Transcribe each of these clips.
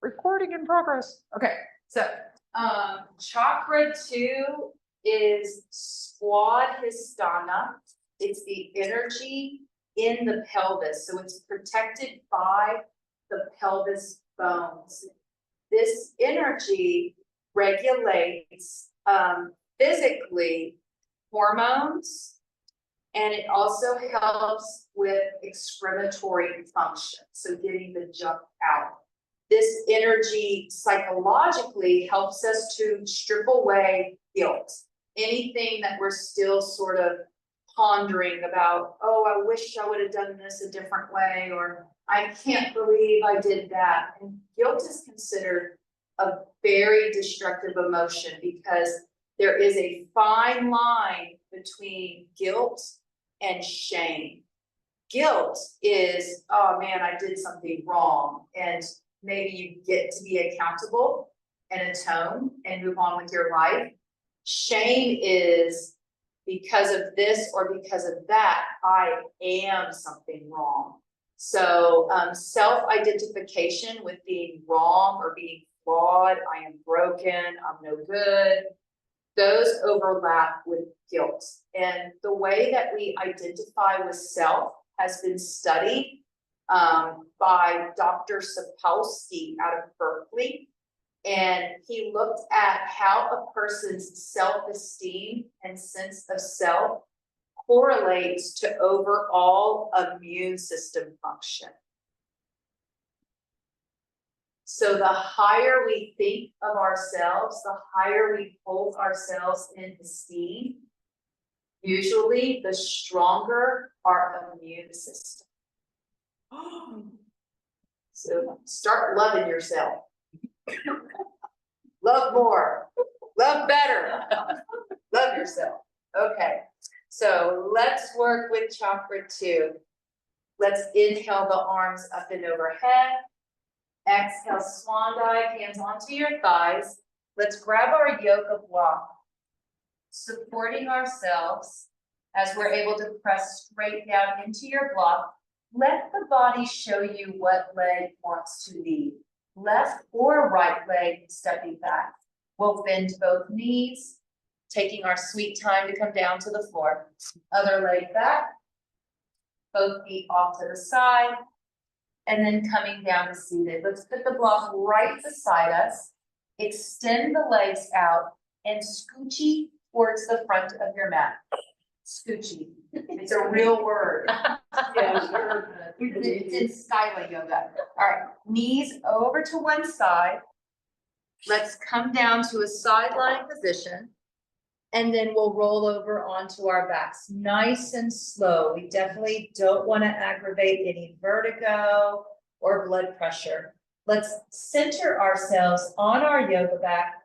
Recording in progress. Okay, so chakra 2 is Swadhisthana. It's the energy in the pelvis, so it's protected by the pelvis bones. This energy regulates physically hormones, and it also helps with excrematory function, so getting the junk out. This energy psychologically helps us to strip away guilt. Anything that we're still sort of pondering about, oh, I wish I would have done this a different way, or I can't believe I did that. And guilt is considered a very destructive emotion because there is a fine line between guilt and shame. Guilt is, oh man, I did something wrong, and maybe you get to be accountable and atone and move on with your life. Shame is, because of this or because of that, I am something wrong. So self-identification with being wrong or being flawed, I am broken, I'm no good, those overlap with guilt. And the way that we identify with self has been studied by Dr. Sapolsky out of Berkeley. And he looked at how a person's self-esteem and sense of self correlates to overall immune system function. So the higher we think of ourselves, the higher we hold ourselves in esteem, usually the stronger our immune system. So start loving yourself. Love more, love better, love yourself. Okay, so let's work with chakra 2. Let's inhale the arms up and overhead. Exhale, swan dive, hands onto your thighs. Let's grab our yoga block, supporting ourselves as we're able to press straight down into your block. Let the body show you what leg wants to lead. Left or right leg stepping back. We'll bend both knees, taking our sweet time to come down to the floor. Other leg back, both feet off to the side, and then coming down to seated. Let's put the block right beside us. Extend the legs out and scoochie towards the front of your mat. Scoochie. It's a real word. Yeah, sure. It's in Skila Yoga. All right, knees over to one side. Let's come down to a side lying position. And then we'll roll over onto our backs. Nice and slow. We definitely don't want to aggravate any vertigo or blood pressure. Let's center ourselves on our yoga mat.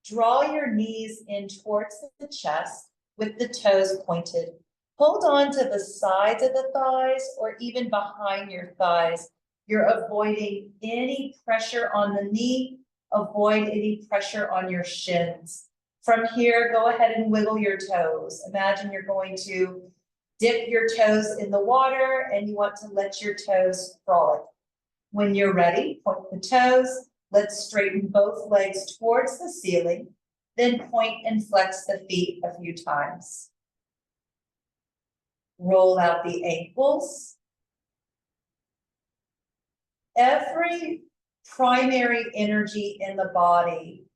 Draw your knees in towards the chest with the toes pointed. Hold on to the sides of the thighs or even behind your thighs. You're avoiding any pressure on the knee. Avoid any pressure on your shins. From here, go ahead and wiggle your toes. Imagine you're going to dip your toes in the water and you want to let your toes frolic. When you're ready, point the toes. Let's straighten both legs towards the ceiling. Then point and flex the feet a few times. Roll out the ankles. Every primary energy in the body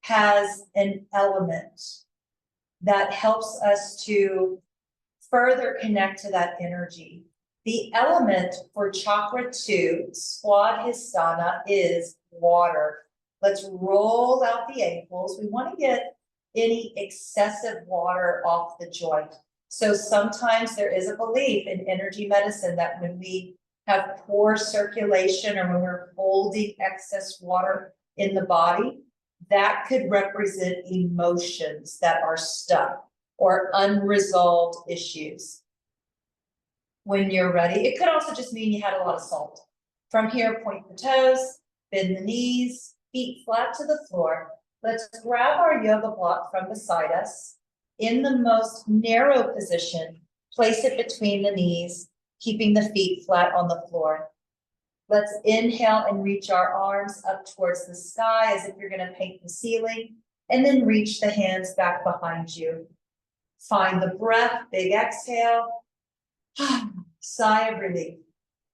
has an element that helps us to further connect to that energy. The element for chakra 2, Swadhisthana, is water. Let's roll out the ankles. We want to get any excessive water off the joint. So sometimes there is a belief in energy medicine that when we have poor circulation or when we're holding excess water in the body, that could represent emotions that are stuck or unresolved issues. When you're ready, it could also just mean you had a lot of salt. From here, point the toes, bend the knees, feet flat to the floor. Let's grab our yoga block from beside us. In the most narrow position, place it between the knees, keeping the feet flat on the floor. Let's inhale and reach our arms up towards the sky as if you're going to paint the ceiling, and then reach the hands back behind you. Find the breath, big exhale, sigh of relief.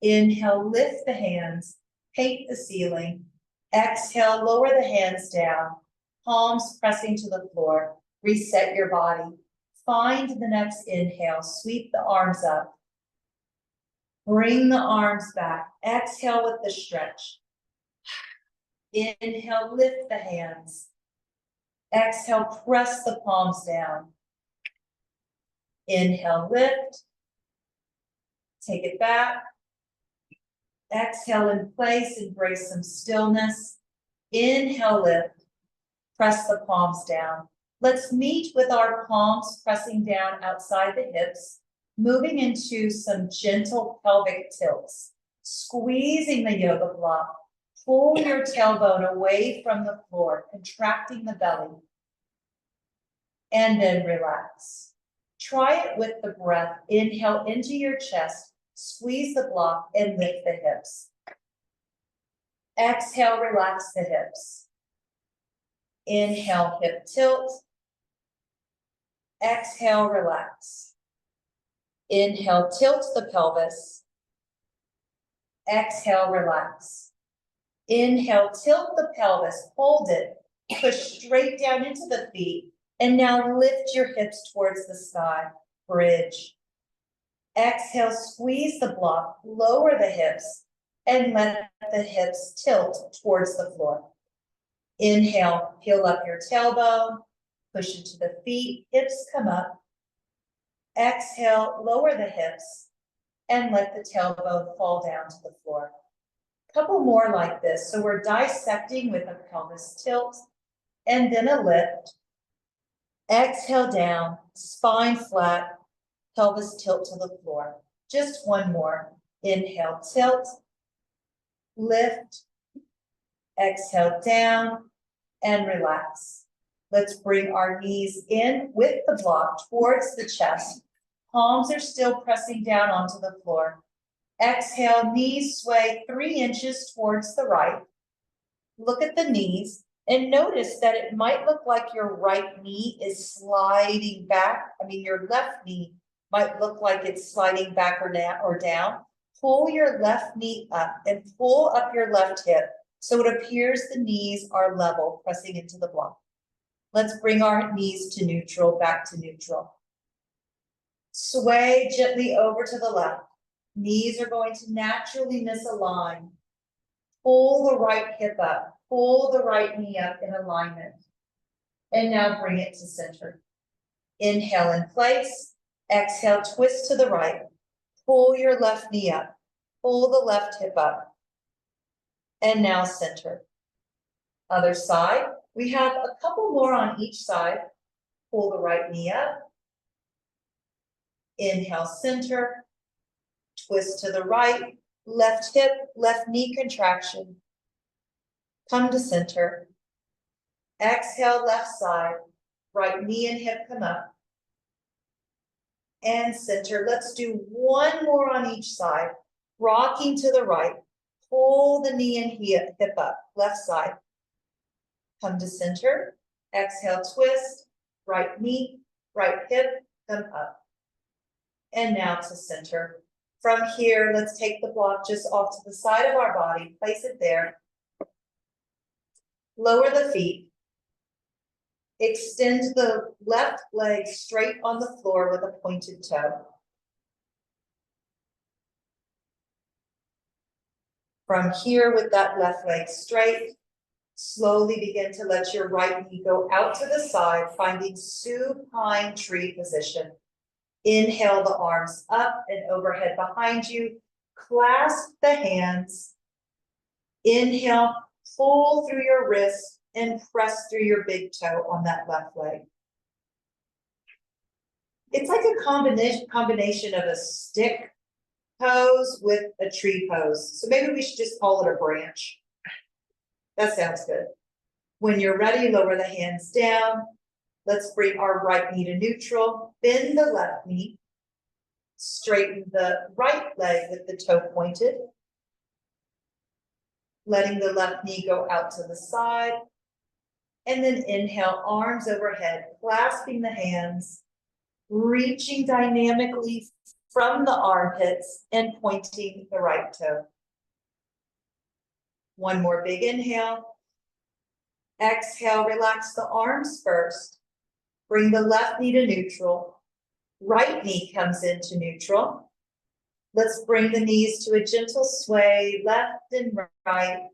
Inhale, lift the hands, paint the ceiling. Exhale, lower the hands down, palms pressing to the floor. Reset your body. Find the next inhale, sweep the arms up. Bring the arms back. Exhale with the stretch. Inhale, lift the hands. Exhale, press the palms down. Inhale, lift. Take it back. Exhale in place, embrace some stillness. Inhale, lift. Press the palms down. Let's meet with our palms pressing down outside the hips, moving into some gentle pelvic tilts. Squeezing the yoga block. Pull your tailbone away from the floor, contracting the belly. And then relax. Try it with the breath. Inhale into your chest, squeeze the block, and lift the hips. Exhale, relax the hips. Inhale, hip tilt. Exhale, relax. Inhale, tilt the pelvis. Exhale, relax. Inhale, tilt the pelvis, hold it, push straight down into the feet, and now lift your hips towards the sky, bridge. Exhale, squeeze the block, lower the hips, and let the hips tilt towards the floor. Inhale, peel up your tailbone, push into the feet, hips come up. Exhale, lower the hips, and let the tailbone fall down to the floor. Couple more like this. So we're dissecting with a pelvis tilt and then a lift. Exhale down, spine flat, pelvis tilt to the floor. Just one more. Inhale, tilt, lift, exhale down, and relax. Let's bring our knees in with the block towards the chest. Palms are still pressing down onto the floor. Exhale, knees sway 3 inches towards the right. Look at the knees and notice that it might look like your right knee is sliding back. Your left knee might look like it's sliding back or down. Pull your left knee up and pull up your left hip so it appears the knees are level, pressing into the block. Let's bring our knees to neutral, back to neutral. Sway gently over to the left. Knees are going to naturally misalign. Pull the right hip up. Pull the right knee up in alignment. And now bring it to center. Inhale in place. Exhale, twist to the right. Pull your left knee up. Pull the left hip up. And now center. Other side. We have a couple more on each side. Pull the right knee up. Inhale, center. Twist to the right. Left hip, left knee contraction. Come to center. Exhale, left side. Right knee and hip come up. And center. Let's do one more on each side. Rocking to the right. Pull the knee and hip up. Left side. Come to center. Exhale, twist. Right knee, right hip, come up. And now to center. From here, let's take the block just off to the side of our body. Place it there. Lower the feet. Extend the left leg straight on the floor with a pointed toe. From here, with that left leg straight, slowly begin to let your right knee go out to the side, finding supine tree position. Inhale the arms up and overhead behind you. Clasp the hands. Inhale, pull through your wrist and press through your big toe on that left leg. It's like a combination of a stick pose with a tree pose. So maybe we should just call it a branch. That sounds good. When you're ready, lower the hands down. Let's bring our right knee to neutral. Bend the left knee. Straighten the right leg with the toe pointed. letting the left knee go out to the side. And then inhale, arms overhead, clasping the hands, reaching dynamically from the armpits and pointing the right toe. One more big inhale. Exhale, relax the arms first. Bring the left knee to neutral. Right knee comes into neutral. Let's bring the knees to a gentle sway, left and right,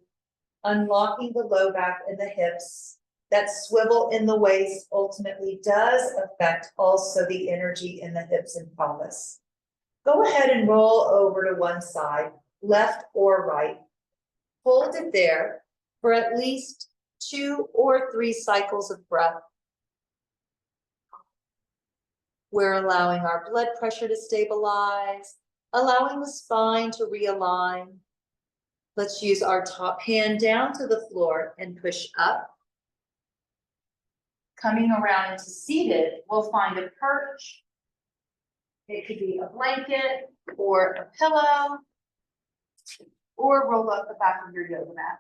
unlocking the low back and the hips. That swivel in the waist ultimately does affect also the energy in the hips and pelvis. Go ahead and roll over to one side, left or right. Hold it there for at least 2 or 3 cycles of breath. We're allowing our blood pressure to stabilize, allowing the spine to realign. Let's use our top hand down to the floor and push up. Coming around into seated, we'll find a perch. It could be a blanket or a pillow, or roll up the back of your yoga mat.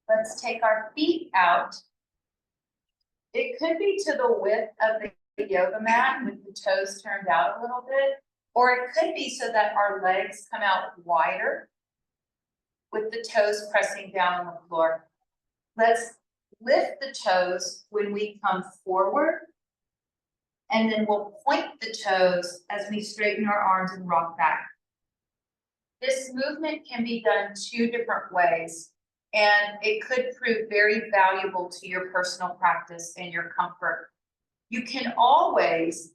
Let's take our feet out. It could be to the width of the yoga mat with the toes turned out a little bit, or it could be so that our legs come out wider with the toes pressing down on the floor. Let's lift the toes when we come forward, and then we'll point the toes as we straighten our arms and rock back. This movement can be done 2 different ways, and it could prove very valuable to your personal practice and your comfort. You can always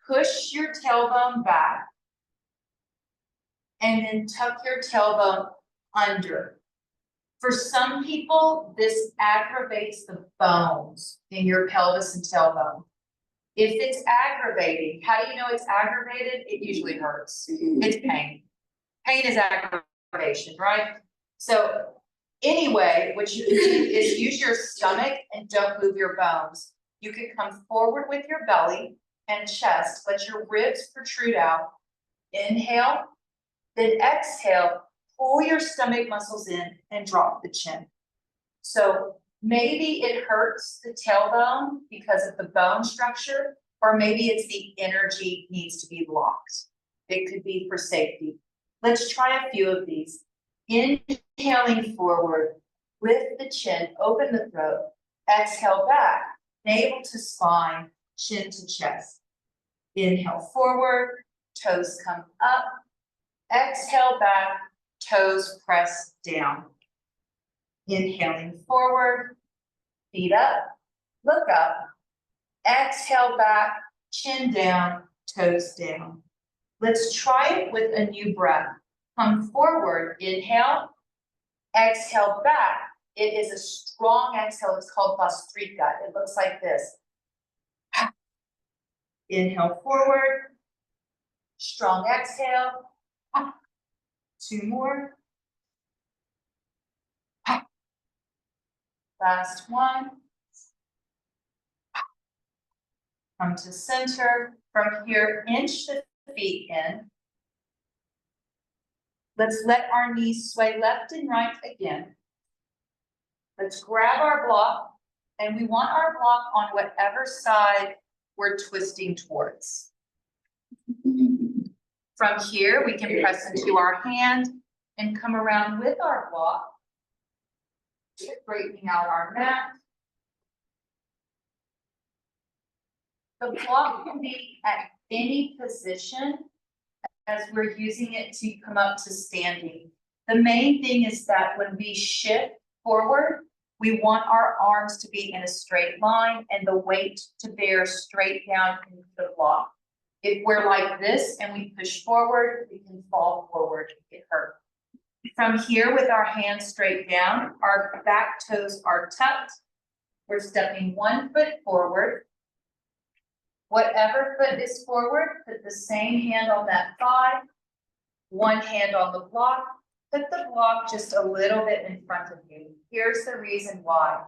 push your tailbone back and then tuck your tailbone under. For some people, this aggravates the bones in your pelvis and tailbone. If it's aggravating, how do you know it's aggravated? It usually hurts. It's pain. Pain is aggravation, right? So anyway, what you can do is use your stomach and don't move your bones. You can come forward with your belly and chest. Let your ribs protrude out. Inhale, then exhale. Pull your stomach muscles in and drop the chin. So maybe it hurts the tailbone because of the bone structure, or maybe it's the energy needs to be locked. It could be for safety. Let's try a few of these. Inhaling forward, lift the chin, open the throat. Exhale back, navel to spine, chin to chest. Inhale forward, toes come up. Exhale back, toes press down. Inhaling forward, feet up, look up. Exhale back, chin down, toes down. Let's try it with a new breath. Come forward, inhale, exhale back. It is a strong exhale, it's called Vastrika. It looks like this. Inhale forward, strong exhale. 2 more. Last one. Come to center. From here, inch the feet in. Let's let our knees sway left and right again. Let's grab our block, and we want our block on whatever side we're twisting towards. From here, we can press into our hand and come around with our block, straightening out our mat. The block can be at any position as we're using it to come up to standing. The main thing is that when we shift forward, we want our arms to be in a straight line and the weight to bear straight down into the block. If we're like this and we push forward, we can fall forward, get hurt. From here, with our hands straight down, our back toes are tucked. We're stepping 1 foot forward. Whatever foot is forward, put the same hand on that thigh, 1 hand on the block. Put the block just a little bit in front of you. Here's the reason why.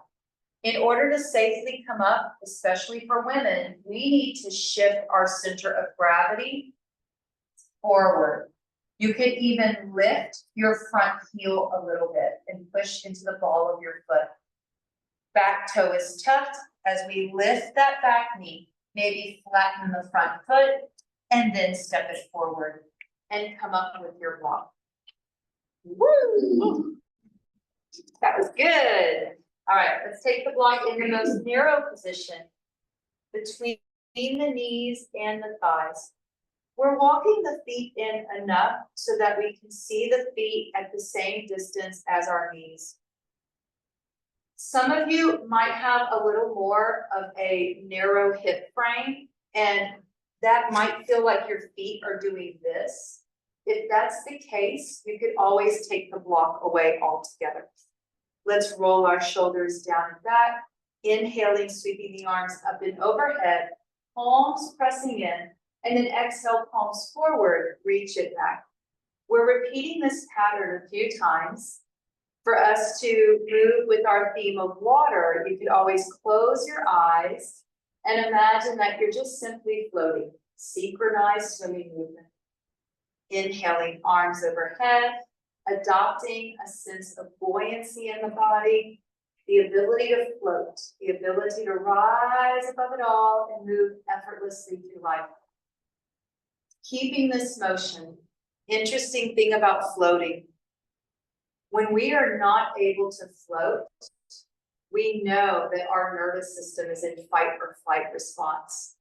In order to safely come up, especially for women, we need to shift our center of gravity forward. You could even lift your front heel a little bit and push into the ball of your foot. Back toe is tucked. As we lift that back knee, maybe flatten the front foot and then step it forward and come up with your block. Woo! That was good. All right, let's take the block in the most narrow position between the knees and the thighs. We're walking the feet in enough so that we can see the feet at the same distance as our knees. Some of you might have a little more of a narrow hip frame, and that might feel like your feet are doing this. If that's the case, you could always take the block away altogether. Let's roll our shoulders down and back, inhaling, sweeping the arms up and overhead, palms pressing in, and then exhale, palms forward, reach it back. We're repeating this pattern a few times. For us to move with our theme of water, you could always close your eyes and imagine that you're just simply floating, synchronized swimming movement. Inhaling, arms overhead, adopting a sense of buoyancy in the body, the ability to float, the ability to rise above it all and move effortlessly through life. Keeping this motion. Interesting thing about floating. When we are not able to float, we know that our nervous system is in fight or flight response.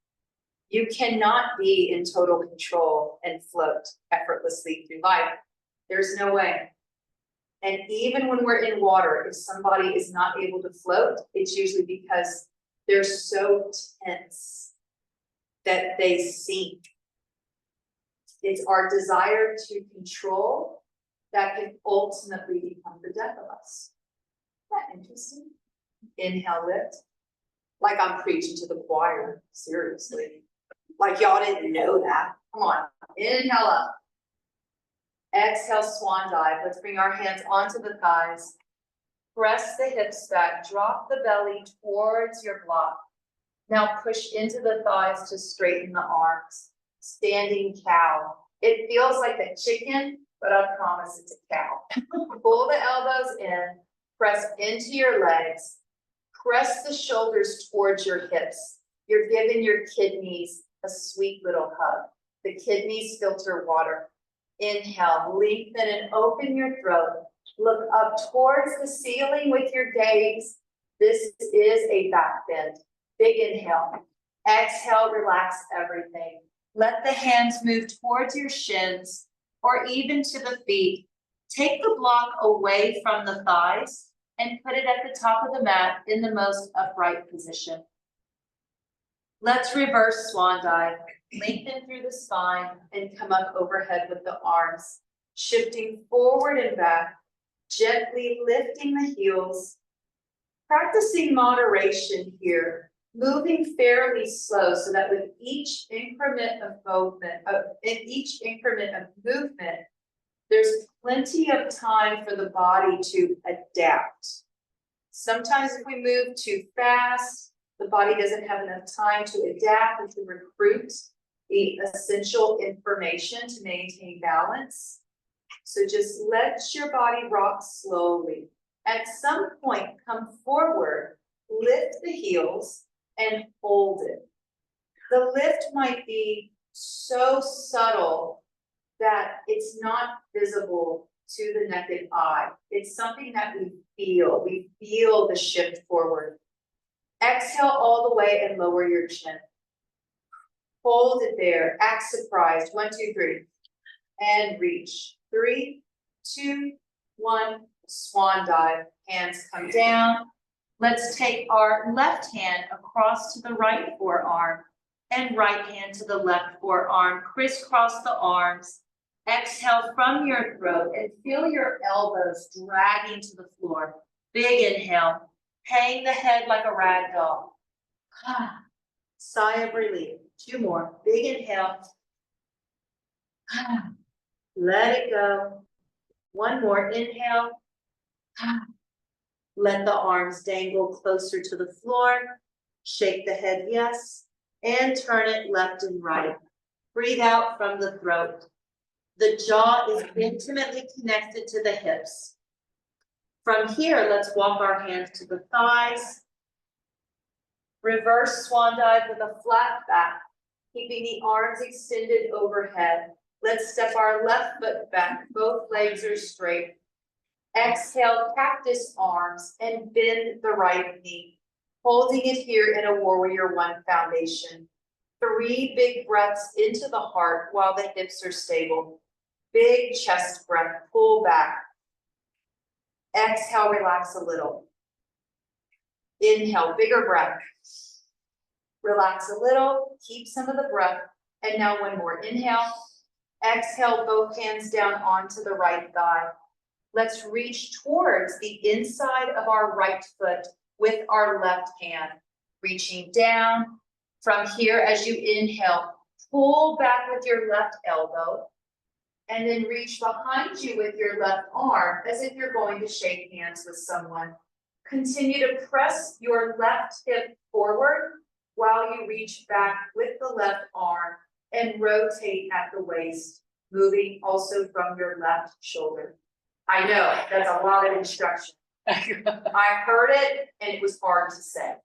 You cannot be in total control and float effortlessly through life. There's no way. And even when we're in water, if somebody is not able to float, it's usually because they're so tense that they sink. It's our desire to control that can ultimately become the death of us. Isn't that interesting? Inhale, lift. Like I'm preaching to the choir, seriously. Like y'all didn't know that. Come on, inhale up. Exhale, swan dive. Let's bring our hands onto the thighs. Press the hips back, drop the belly towards your block. Now push into the thighs to straighten the arms. Standing cow. It feels like a chicken, but I promise it's a cow. Pull the elbows in, press into your legs, press the shoulders towards your hips. You're giving your kidneys a sweet little hug. The kidneys filter water. Inhale, lengthen and open your throat. Look up towards the ceiling with your gaze. This is a back bend. Big inhale. Exhale, relax everything. Let the hands move towards your shins or even to the feet. Take the block away from the thighs and put it at the top of the mat in the most upright position. Let's reverse swan dive. Lengthen through the spine and come up overhead with the arms, shifting forward and back, gently lifting the heels, practicing moderation here, moving fairly slow so that with each increment of movement, there's plenty of time for the body to adapt. Sometimes if we move too fast, the body doesn't have enough time to adapt and to recruit the essential information to maintain balance. So just let your body rock slowly. At some point, come forward, lift the heels, and hold it. The lift might be so subtle that it's not visible to the naked eye. It's something that we feel. We feel the shift forward. Exhale all the way and lower your chin. Hold it there. Act surprised. 1, 2, 3. And reach. 3, 2, 1. Swan dive. Hands come down. Let's take our left hand across to the right forearm and right hand to the left forearm. Crisscross the arms. Exhale from your throat and feel your elbows dragging to the floor. Big inhale. Hang the head like a rag doll. Sigh of relief. 2 more. Big inhale. Let it go. 1 more. Inhale. Let the arms dangle closer to the floor. Shake the head yes. And turn it left and right. Breathe out from the throat. The jaw is intimately connected to the hips. From here, let's walk our hands to the thighs. Reverse swan dive with a flat back, keeping the arms extended overhead. Let's step our left foot back, both legs are straight. Exhale, cactus arms, and bend the right knee, holding it here in a warrior one foundation. 3 big breaths into the heart while the hips are stable. Big chest breath, pull back. Exhale, relax a little. Inhale, bigger breath. Relax a little, keep some of the breath. And now one more, inhale. Exhale, both hands down onto the right thigh. Let's reach towards the inside of our right foot with our left hand. Reaching down. From here, as you inhale, pull back with your left elbow. And then reach behind you with your left arm as if you're going to shake hands with someone. Continue to press your left hip forward while you reach back with the left arm and rotate at the waist, moving also from your left shoulder. I know, that's a lot of instruction. I heard it and it was hard to say.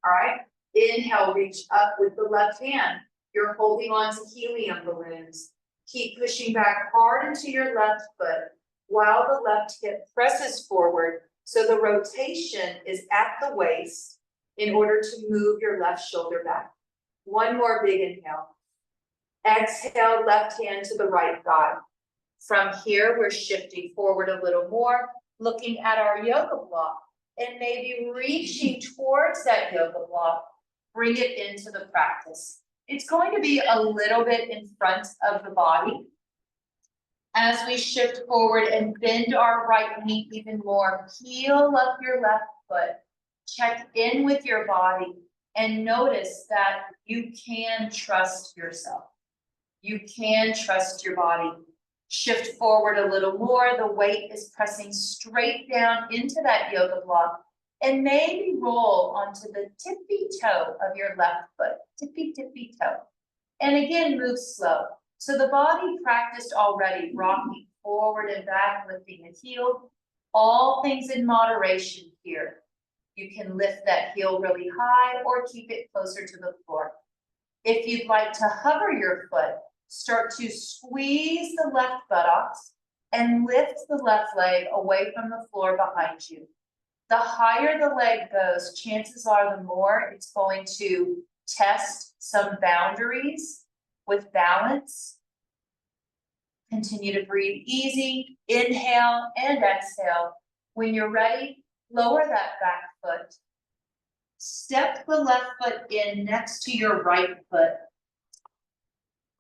All right, inhale, reach up with the left hand. You're holding on to helium balloons. Keep pushing back hard into your left foot while the left hip presses forward so the rotation is at the waist in order to move your left shoulder back. One more big inhale. Exhale, left hand to the right thigh. From here, we're shifting forward a little more, looking at our yoga block and maybe reaching towards that yoga block. Bring it into the practice. It's going to be a little bit in front of the body. As we shift forward and bend our right knee even more, heel up your left foot, check in with your body and notice that you can trust yourself. You can trust your body. Shift forward a little more, the weight is pressing straight down into that yoga block. And maybe roll onto the tippy toe of your left foot, tippy toe. And again, move slow. So the body practiced already, rocking forward and back, lifting the heel. All things in moderation here. You can lift that heel really high or keep it closer to the floor. If you'd like to hover your foot, start to squeeze the left buttocks and lift the left leg away from the floor behind you. The higher the leg goes, chances are the more it's going to test some boundaries with balance. Continue to breathe easy, inhale and exhale. When you're ready, lower that back foot. Step the left foot in next to your right foot.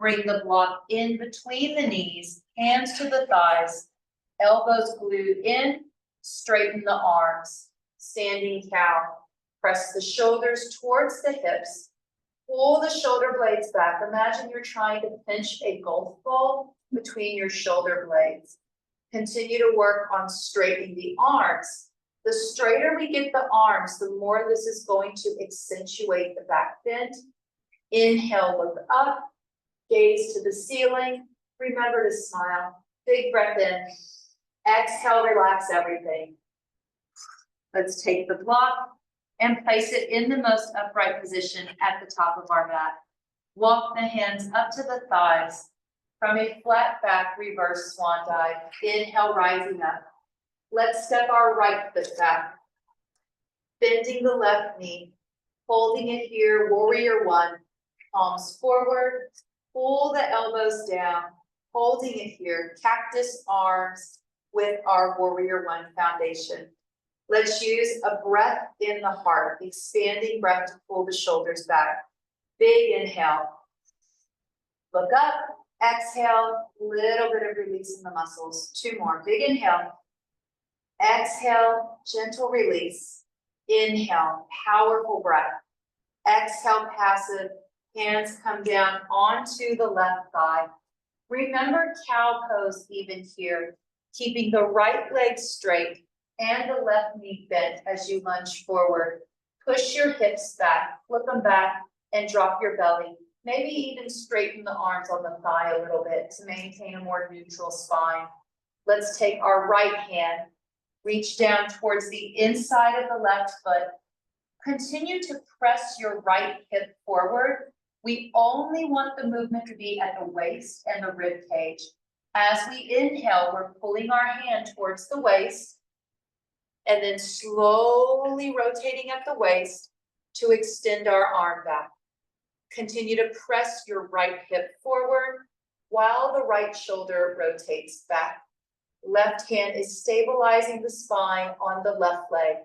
Bring the block in between the knees, hands to the thighs, elbows glued in. Straighten the arms, standing cow. Press the shoulders towards the hips. Pull the shoulder blades back. Imagine you're trying to pinch a golf ball between your shoulder blades. Continue to work on straightening the arms. The straighter we get the arms, the more this is going to accentuate the back bend. Inhale, look up, gaze to the ceiling. Remember to smile. Big breath in. Exhale, relax everything. Let's take the block and place it in the most upright position at the top of our mat. Walk the hands up to the thighs. From a flat back, reverse swan dive. Inhale, rising up. Let's step our right foot back. Bending the left knee. Holding it here, warrior one. Palms forward. Pull the elbows down. Holding it here, cactus arms with our warrior one foundation. Let's use a breath in the heart, expanding breath to pull the shoulders back. Big inhale. Look up, exhale, little bit of release in the muscles. 2 more, big inhale. Exhale, gentle release. Inhale, powerful breath. Exhale, passive. Hands come down onto the left thigh. Remember cow pose even here, keeping the right leg straight and the left knee bent as you lunge forward. Push your hips back, flip them back, and drop your belly. Maybe even straighten the arms on the thigh a little bit to maintain a more neutral spine. Let's take our right hand, reach down towards the inside of the left foot. Continue to press your right hip forward. We only want the movement to be at the waist and the rib cage. As we inhale, we're pulling our hand towards the waist and then slowly rotating at the waist to extend our arm back. Continue to press your right hip forward while the right shoulder rotates back. Left hand is stabilizing the spine on the left leg.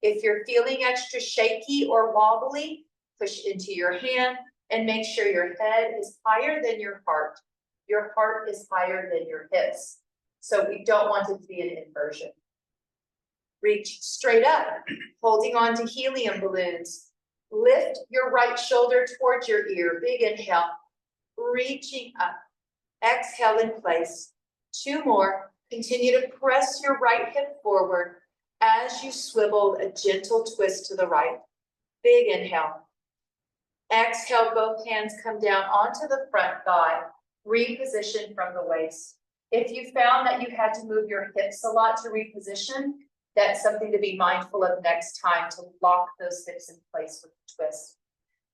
If you're feeling extra shaky or wobbly, push into your hand and make sure your head is higher than your heart. Your heart is higher than your hips. So we don't want it to be an inversion. Reach straight up, holding on to helium balloons. Lift your right shoulder towards your ear. Big inhale, reaching up. Exhale in place. 2 more. Continue to press your right hip forward as you swivel a gentle twist to the right. Big inhale. Exhale, both hands come down onto the front thigh. Reposition from the waist. If you found that you had to move your hips a lot to reposition, that's something to be mindful of next time, to lock those hips in place with the twist.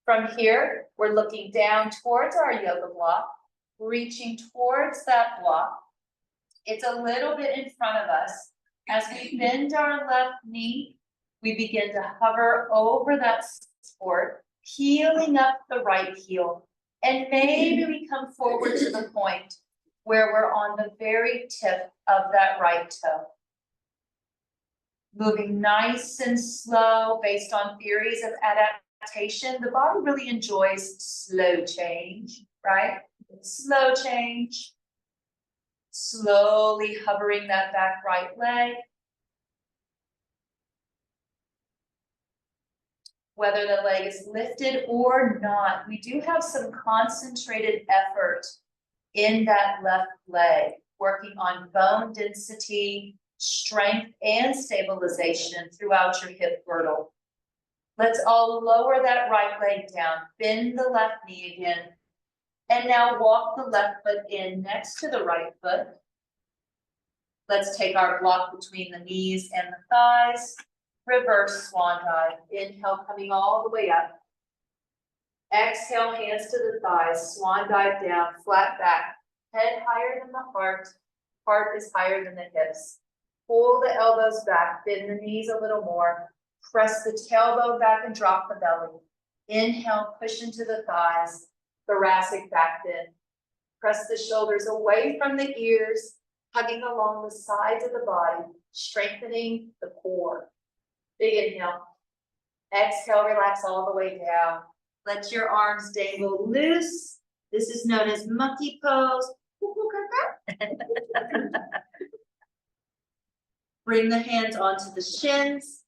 From here, we're looking down towards our yoga block, reaching towards that block. It's a little bit in front of us. As we bend our left knee, we begin to hover over that support, heeling up the right heel. And maybe we come forward to the point where we're on the very tip of that right toe. Moving nice and slow based on theories of adaptation. The body really enjoys slow change, right? Slow change. Slowly hovering that back right leg. Whether the leg is lifted or not, we do have some concentrated effort in that left leg, working on bone density, strength, and stabilization throughout your hip girdle. Let's all lower that right leg down, bend the left knee again, and now walk the left foot in next to the right foot. Let's take our block between the knees and the thighs. Reverse swan dive. Inhale, coming all the way up. Exhale, hands to the thighs. Swan dive down, flat back. Head higher than the heart. Heart is higher than the hips. Pull the elbows back. Bend the knees a little more. Press the tailbone back and drop the belly. Inhale, push into the thighs. Thoracic back bend. Press the shoulders away from the ears, hugging along the sides of the body, strengthening the core. Big inhale. Exhale, relax all the way down. Let your arms dangle loose. This is known as monkey pose. Bring the hands onto the shins,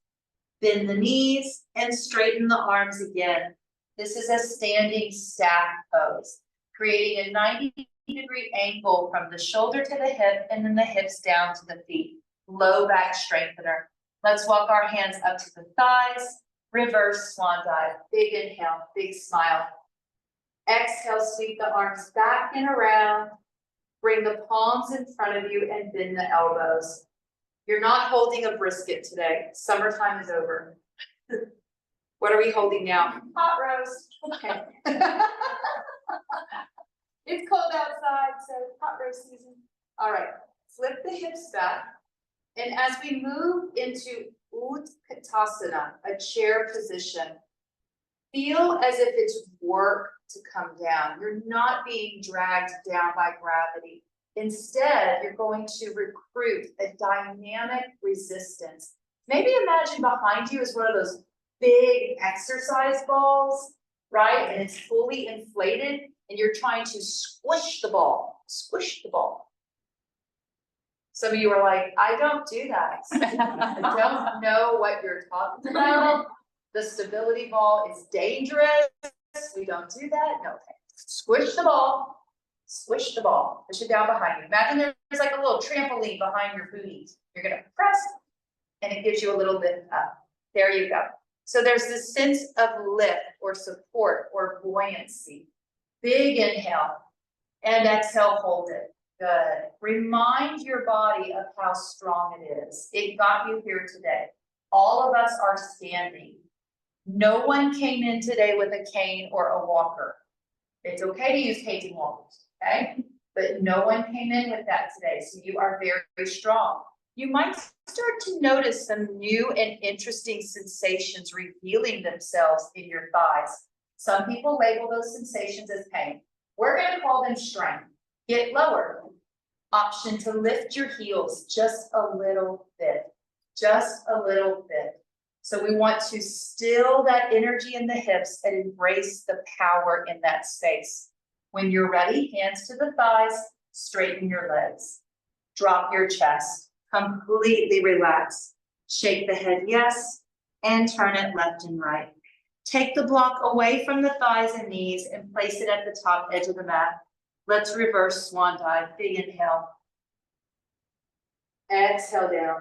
bend the knees, and straighten the arms again. This is a standing stack pose, creating a 90-degree angle from the shoulder to the hip and then the hips down to the feet. Low back strengthener. Let's walk our hands up to the thighs. Reverse swan dive. Big inhale, big smile. Exhale, sweep the arms back and around. Bring the palms in front of you and bend the elbows. You're not holding a brisket today. Summertime is over. What are we holding now? Hot roast. Okay. It's cold outside, so hot roast season. All right, flip the hips back. And as we move into Utkatasana, a chair position, feel as if it's work to come down. You're not being dragged down by gravity. Instead, you're going to recruit a dynamic resistance. Maybe imagine behind you is one of those big exercise balls, right? And it's fully inflated, and you're trying to squish the ball, squish the ball. Some of you are like, I don't do that. I don't know what you're talking about. The stability ball is dangerous. We don't do that. No, okay. Squish the ball. Squish the ball. Push it down behind you. Imagine there's like a little trampoline behind your booties. You're going to press, and it gives you a little lift up. There you go. So there's this sense of lift or support or buoyancy. Big inhale. And exhale, hold it. Good. Remind your body of how strong it is. It got you here today. All of us are standing. No one came in today with a cane or a walker. It's okay to use canes and walkers, okay? But no one came in with that today, so you are very, very strong. You might start to notice some new and interesting sensations revealing themselves in your thighs. Some people label those sensations as pain. We're going to call them strength. Get lower. Option to lift your heels just a little bit. Just a little bit. So we want to still that energy in the hips and embrace the power in that space. When you're ready, hands to the thighs, straighten your legs. Drop your chest. Completely relax. Shake the head yes, and turn it left and right. Take the block away from the thighs and knees and place it at the top edge of the mat. Let's reverse swan dive. Big inhale. Exhale down.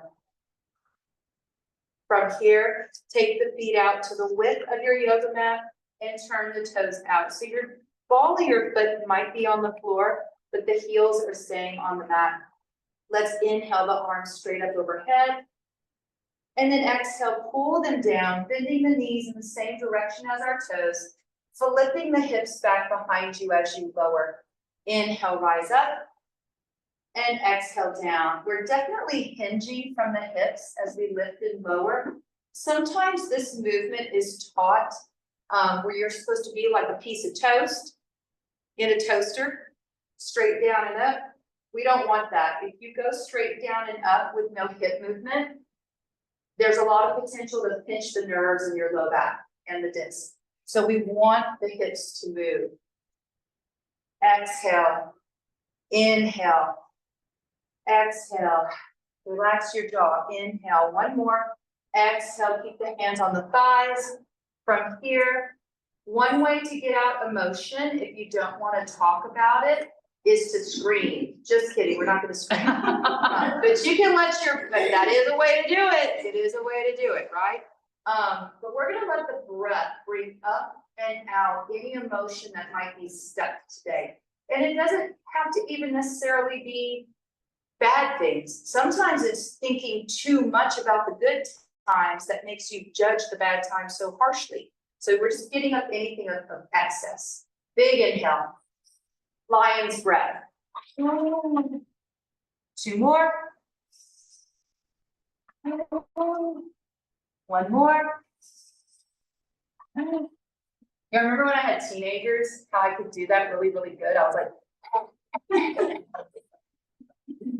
From here, take the feet out to the width of your yoga mat and turn the toes out. So your ball of your foot might be on the floor, but the heels are staying on the mat. Let's inhale the arms straight up overhead. And then exhale, pull them down, bending the knees in the same direction as our toes, flipping the hips back behind you as you lower. Inhale, rise up. And exhale down. We're definitely hinging from the hips as we lift and lower. Sometimes this movement is taught where you're supposed to be like a piece of toast in a toaster, straight down and up. We don't want that. If you go straight down and up with no hip movement, there's a lot of potential to pinch the nerves in your low back and the disc. So we want the hips to move. Exhale, inhale. Exhale, relax your jaw. Inhale, one more. Exhale, keep the hands on the thighs. From here, one way to get out emotion, if you don't want to talk about it, is to scream. Just kidding, we're not going to scream. But you can let your, that is a way to do it. It is a way to do it, right? But we're going to let the breath bring up and out any emotion that might be stuck today. And it doesn't have to even necessarily be bad things. Sometimes it's thinking too much about the good times that makes you judge the bad times so harshly. So we're just getting up anything of excess. Big inhale. Lion's breath. Two more. One more. You remember when I had teenagers, how I could do that really, really good? I was like, I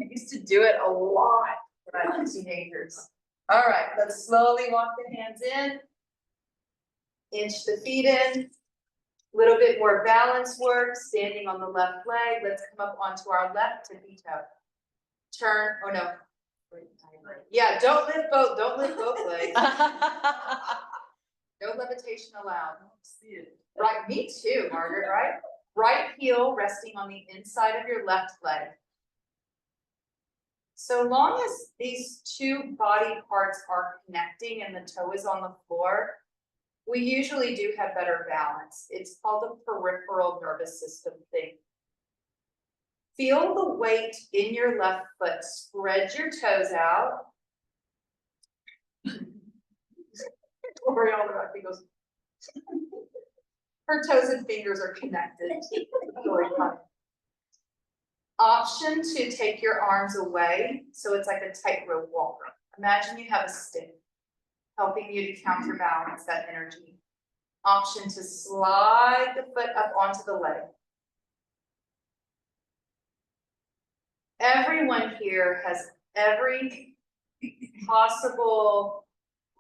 used to do it a lot when I was teenagers. All right, let's slowly walk the hands in. Inch the feet in. A little bit more balance work, standing on the left leg. Let's come up onto our left tippy toe. Turn, oh no. Yeah, don't lift both legs. No levitation allowed. Right, me too, Margaret, right? Right heel resting on the inside of your left leg. So long as these two body parts are connecting and the toe is on the floor, we usually do have better balance. It's called the peripheral nervous system thing. Feel the weight in your left foot. Spread your toes out. Goes. Her toes and fingers are connected. Really funny. Option to take your arms away, so it's like a tightrope walk. Imagine you have a stick helping you to counterbalance that energy. Option to slide the foot up onto the leg. Everyone here has every possible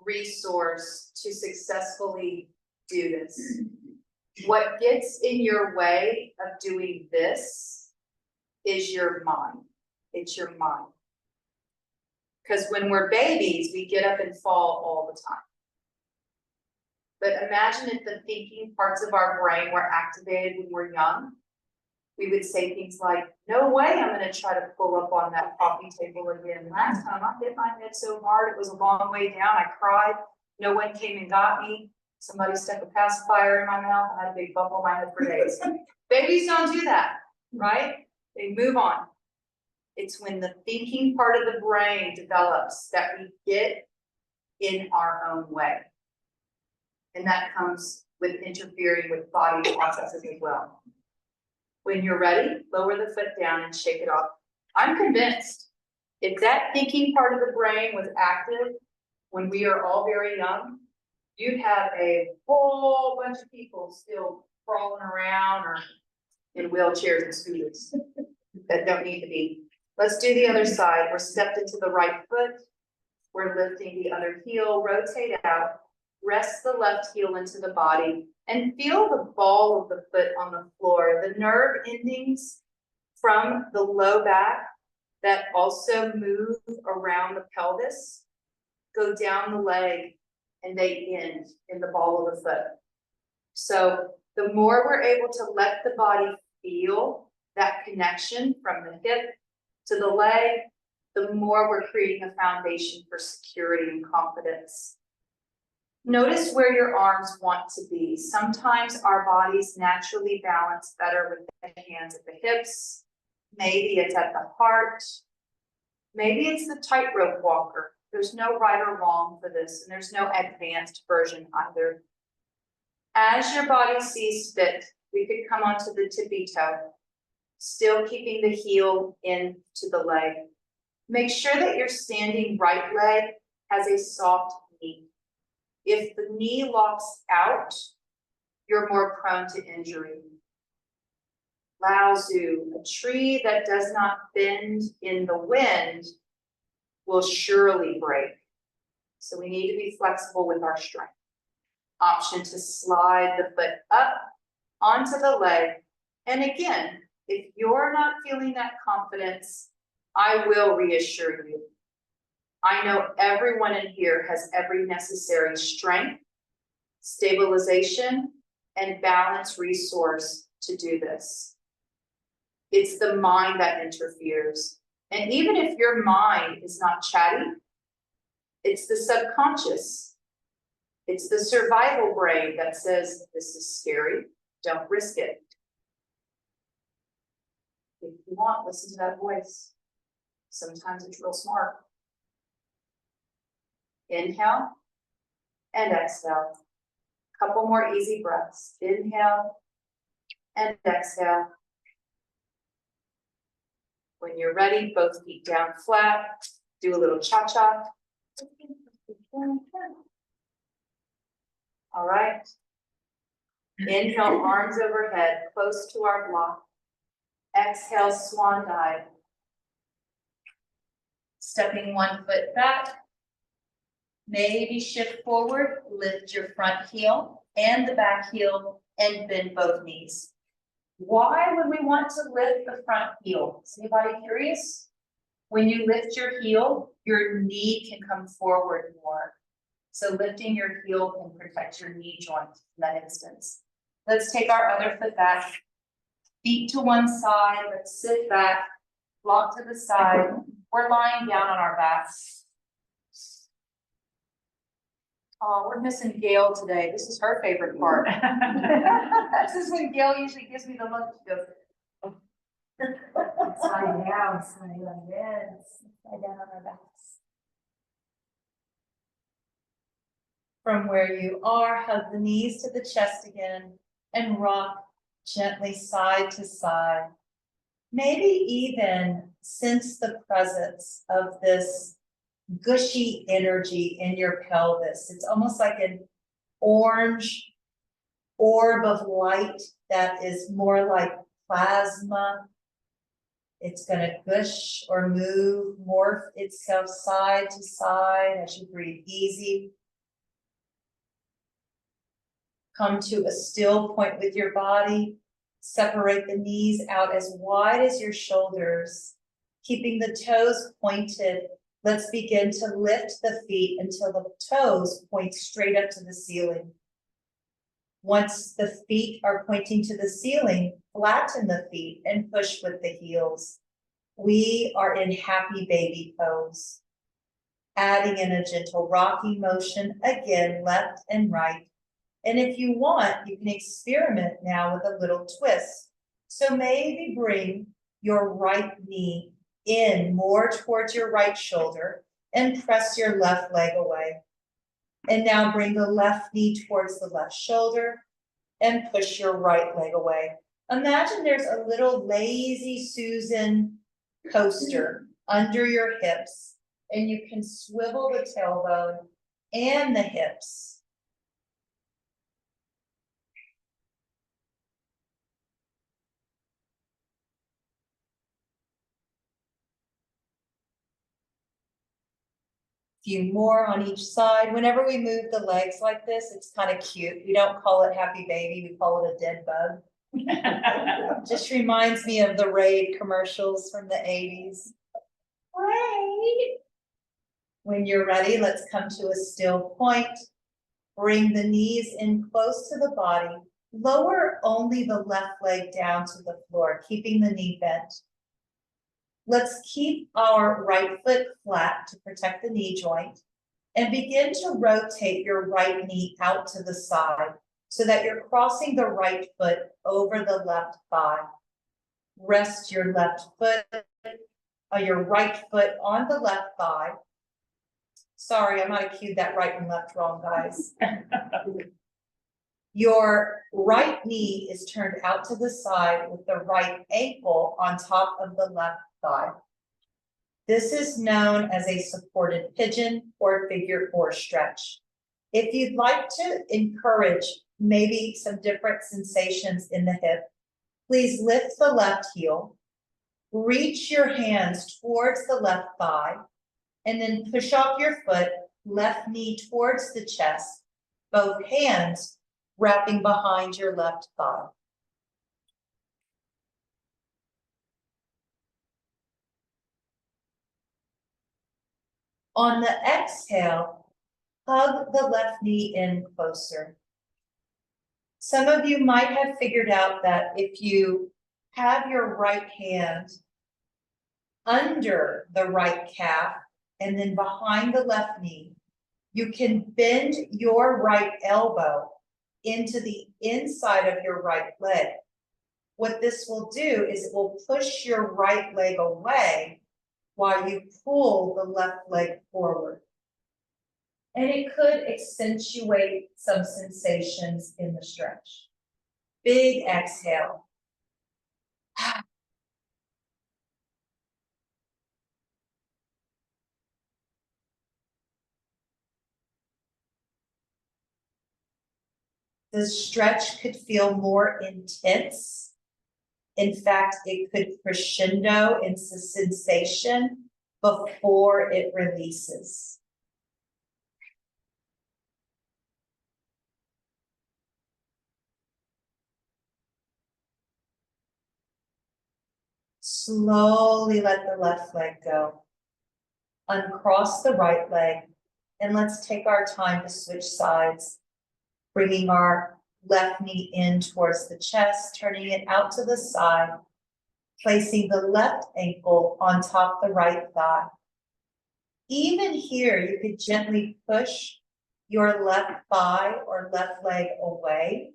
resource to successfully do this. What gets in your way of doing this is your mind. It's your mind. Because when we're babies, we get up and fall all the time. But imagine if the thinking parts of our brain were activated when we're young. We would say things like, no way I'm going to try to pull up on that coffee table again. Last time I hit my head so hard, it was a long way down. I cried. No one came and got me. Somebody stuck a pacifier in my mouth, I had a big bubble in my head for days. Babies don't do that, right? They move on. It's when the thinking part of the brain develops that we get in our own way. And that comes with interfering with body processes as well. When you're ready, lower the foot down and shake it off. I'm convinced if that thinking part of the brain was active when we are all very young, you'd have a whole bunch of people still crawling around or in wheelchairs and scooters that don't need to be. Let's do the other side. We're stepped into the right foot. We're lifting the other heel, rotate out, rest the left heel into the body, and feel the ball of the foot on the floor. The nerve endings from the low back that also move around the pelvis go down the leg and they end in the ball of the foot. So the more we're able to let the body feel that connection from the hip to the leg, the more we're creating a foundation for security and confidence. Notice where your arms want to be. Sometimes our bodies naturally balance better with the hands at the hips. Maybe it's at the heart. Maybe it's the tightrope walker. There's no right or wrong for this, and there's no advanced version either. As your body sees fit, we could come onto the tippy toe, still keeping the heel into the leg. Make sure that your standing right leg has a soft knee. If the knee locks out, you're more prone to injury. Lao Tzu, a tree that does not bend in the wind will surely break. So we need to be flexible with our strength. Option to slide the foot up onto the leg. And again, if you're not feeling that confidence, I will reassure you. I know everyone in here has every necessary strength, stabilization, and balance resource to do this. It's the mind that interferes. And even if your mind is not chatty, it's the subconscious. It's the survival brain that says, this is scary, don't risk it. If you want, listen to that voice. Sometimes it's real smart. Inhale and exhale. Couple more easy breaths. Inhale and exhale. When you're ready, both feet down flat. Do a little cha-cha. All right. Inhale, arms overhead, close to our block. Exhale, swan dive. Stepping one foot back. Maybe shift forward, lift your front heel and the back heel and bend both knees. Why would we want to lift the front heel? Is anybody curious? When you lift your heel, your knee can come forward more. So lifting your heel can protect your knee joint in that instance. Let's take our other foot back. Feet to one side, let's sit back, block to the side. We're lying down on our backs. Oh, we're missing Gail today. This is her favorite part. This is when Gail usually gives me the look. She goes, Slide down, slide like this, slide down on our backs. From where you are, hug the knees to the chest again and rock gently side to side. Maybe even sense the presence of this gushy energy in your pelvis. It's almost like an orange orb of light that is more like plasma. It's going to gush or move, morph itself side to side as you breathe easy. Come to a still point with your body. Separate the knees out as wide as your shoulders, keeping the toes pointed. Let's begin to lift the feet until the toes point straight up to the ceiling. Once the feet are pointing to the ceiling, flatten the feet and push with the heels. We are in happy baby pose. Adding in a gentle rocking motion, again, left and right. And if you want, you can experiment now with a little twist. So maybe bring your right knee in more towards your right shoulder and press your left leg away. And now bring the left knee towards the left shoulder and push your right leg away. Imagine there's a little lazy Susan coaster under your hips, and you can swivel the tailbone and the hips. Few more on each side. Whenever we move the legs like this, it's kind of cute. We don't call it happy baby, we call it a dead bug. Just reminds me of the Raid commercials from the 80s. Raid. When you're ready, let's come to a still point. Bring the knees in close to the body. Lower only the left leg down to the floor, keeping the knee bent. Let's keep our right foot flat to protect the knee joint and begin to rotate your right knee out to the side so that you're crossing the right foot over the left thigh. Rest your left foot, your right foot on the left thigh. Sorry, I might have cued that right and left wrong, guys. Your right knee is turned out to the side with the right ankle on top of the left thigh. This is known as a supported pigeon or figure 4 stretch. If you'd like to encourage maybe some different sensations in the hip, please lift the left heel, reach your hands towards the left thigh, and then push off your foot, left knee towards the chest, both hands wrapping behind your left thigh. On the exhale, hug the left knee in closer. Some of you might have figured out that if you have your right hand under the right calf and then behind the left knee, you can bend your right elbow into the inside of your right leg. What this will do is it will push your right leg away while you pull the left leg forward. And it could accentuate some sensations in the stretch. Big exhale. The stretch could feel more intense. In fact, it could crescendo into sensation before it releases. Slowly let the left leg go. Uncross the right leg, and let's take our time to switch sides, bringing our left knee in towards the chest, turning it out to the side, placing the left ankle on top the right thigh. Even here, you could gently push your left thigh or left leg away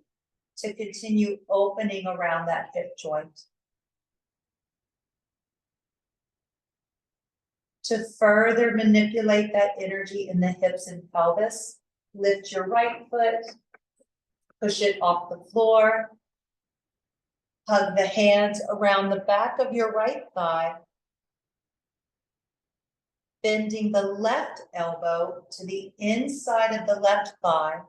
to continue opening around that hip joint. To further manipulate that energy in the hips and pelvis, lift your right foot, push it off the floor, hug the hands around the back of your right thigh, bending the left elbow to the inside of the left thigh.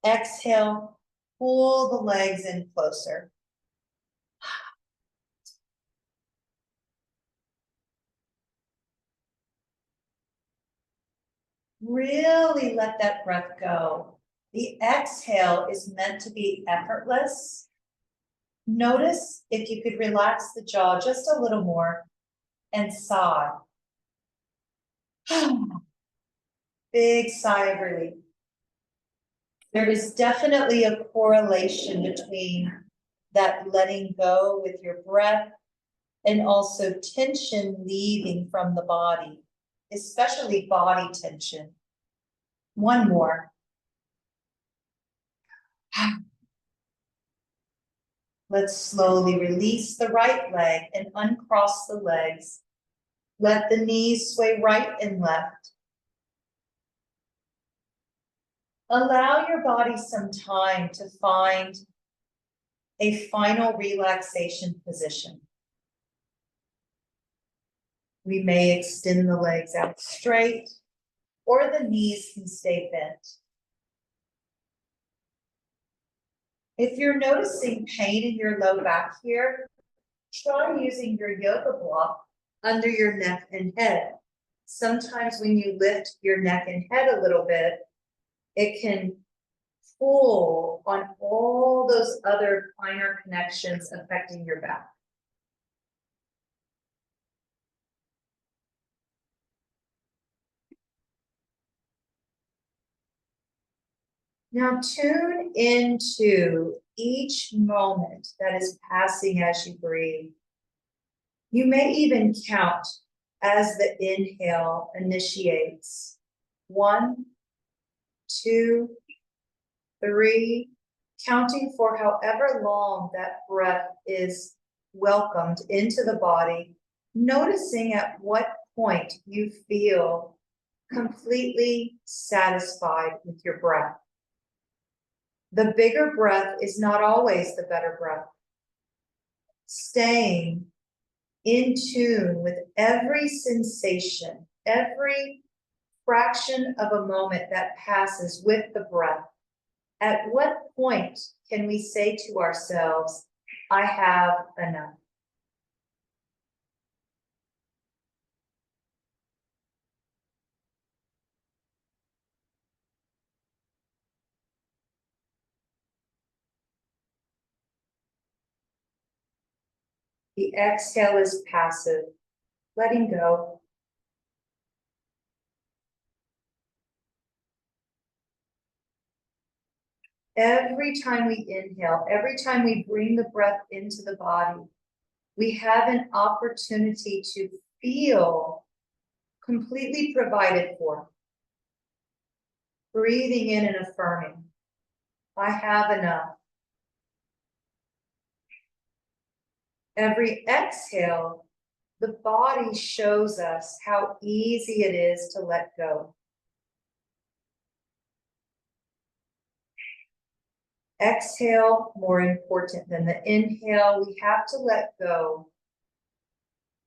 Exhale, pull the legs in closer. Really let that breath go. The exhale is meant to be effortless. Notice if you could relax the jaw just a little more and sigh. Big sigh of relief. There is definitely a correlation between that letting go with your breath and also tension leaving from the body, especially body tension. One more. Let's slowly release the right leg and uncross the legs. Let the knees sway right and left. Allow your body some time to find a final relaxation position. We may extend the legs out straight, or the knees can stay bent. If you're noticing pain in your low back here, try using your yoga block under your neck and head. Sometimes when you lift your neck and head a little bit, it can pull on all those other finer connections affecting your back. Now tune into each moment that is passing as you breathe. You may even count as the inhale initiates. 1, 2, 3, counting for however long that breath is welcomed into the body, noticing at what point you feel completely satisfied with your breath. The bigger breath is not always the better breath. Staying in tune with every sensation, every fraction of a moment that passes with the breath. At what point can we say to ourselves, I have enough? The exhale is passive, letting go. Every time we inhale, every time we bring the breath into the body, we have an opportunity to feel completely provided for. Breathing in and affirming, I have enough. Every exhale, the body shows us how easy it is to let go. Exhale, more important than the inhale, we have to let go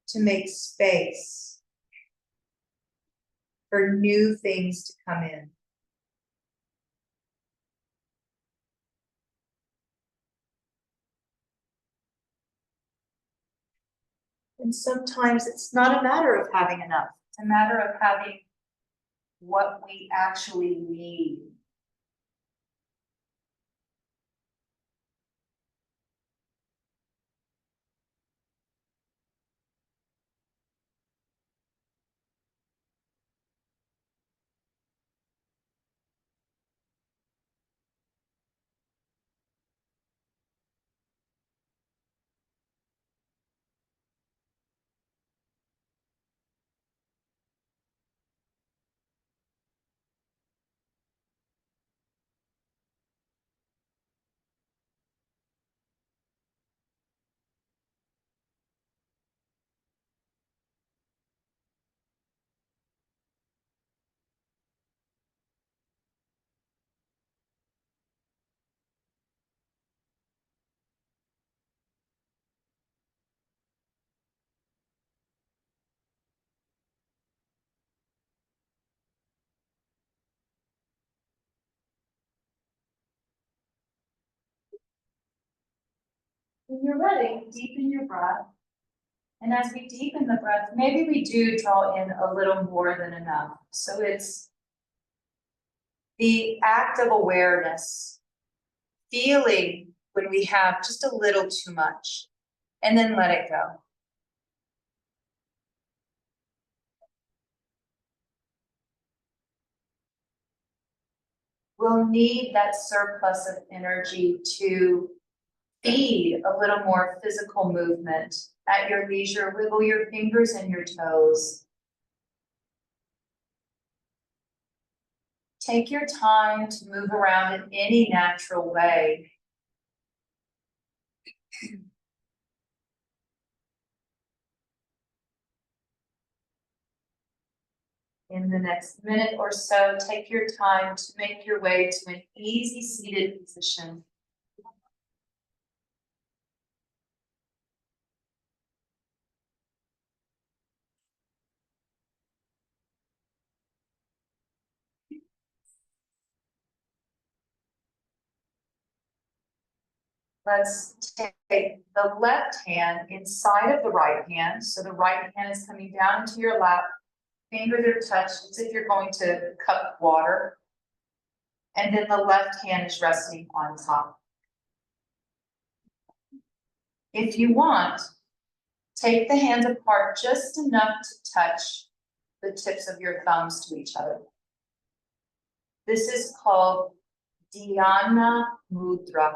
to make space for new things to come in. And sometimes it's not a matter of having enough. It's a matter of having what we actually need. When you're ready, deepen your breath. And as we deepen the breath, maybe we do draw in a little more than enough. So it's the act of awareness, feeling when we have just a little too much, and then let it go. We'll need that surplus of energy to feed a little more physical movement. At your leisure, wiggle your fingers and your toes. take your time to move around in any natural way. In the next minute or so, take your time to make your way to an easy seated position. Let's take the left hand inside of the right hand. So the right hand is coming down into your lap. Fingers are touched as if you're going to cup water. And then the left hand is resting on top. If you want, take the hands apart just enough to touch the tips of your thumbs to each other. This is called Dhyana Mudra.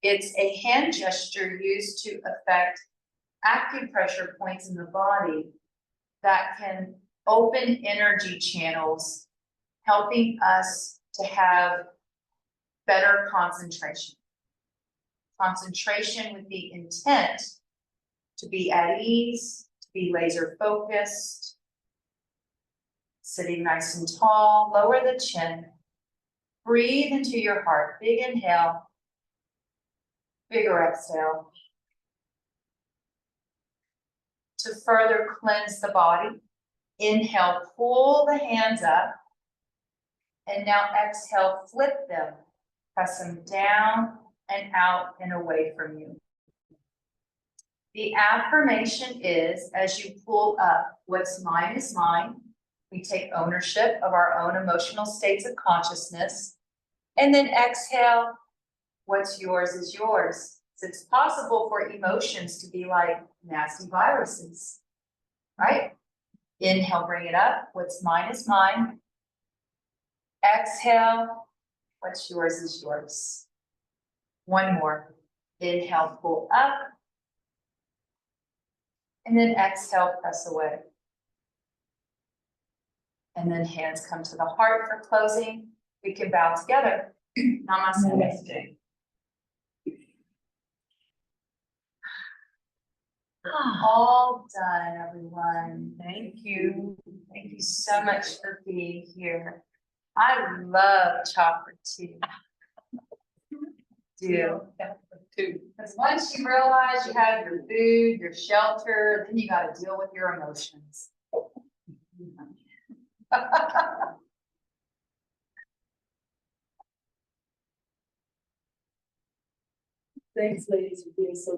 It's a hand gesture used to affect acupressure points in the body that can open energy channels, helping us to have better concentration. Concentration with the intent to be at ease, to be laser focused, sitting nice and tall, lower the chin, breathe into your heart, big inhale, bigger exhale. To further cleanse the body, inhale, pull the hands up, and now exhale, flip them, press them down and out and away from you. The affirmation is, as you pull up, what's mine is mine. We take ownership of our own emotional states of consciousness. And then exhale, what's yours is yours. So it's possible for emotions to be like nasty viruses, right? Inhale, bring it up. What's mine is mine. Exhale, what's yours is yours. One more. Inhale, pull up. And then exhale, press away. And then hands come to the heart for closing. We can bow together. Namaste. Namaste. All done, everyone. Thank you. Thank you so much for being here. I love Chakra too. Because once you realize you have your food, your shelter, then you got to deal with your emotions. Thanks, ladies, for being so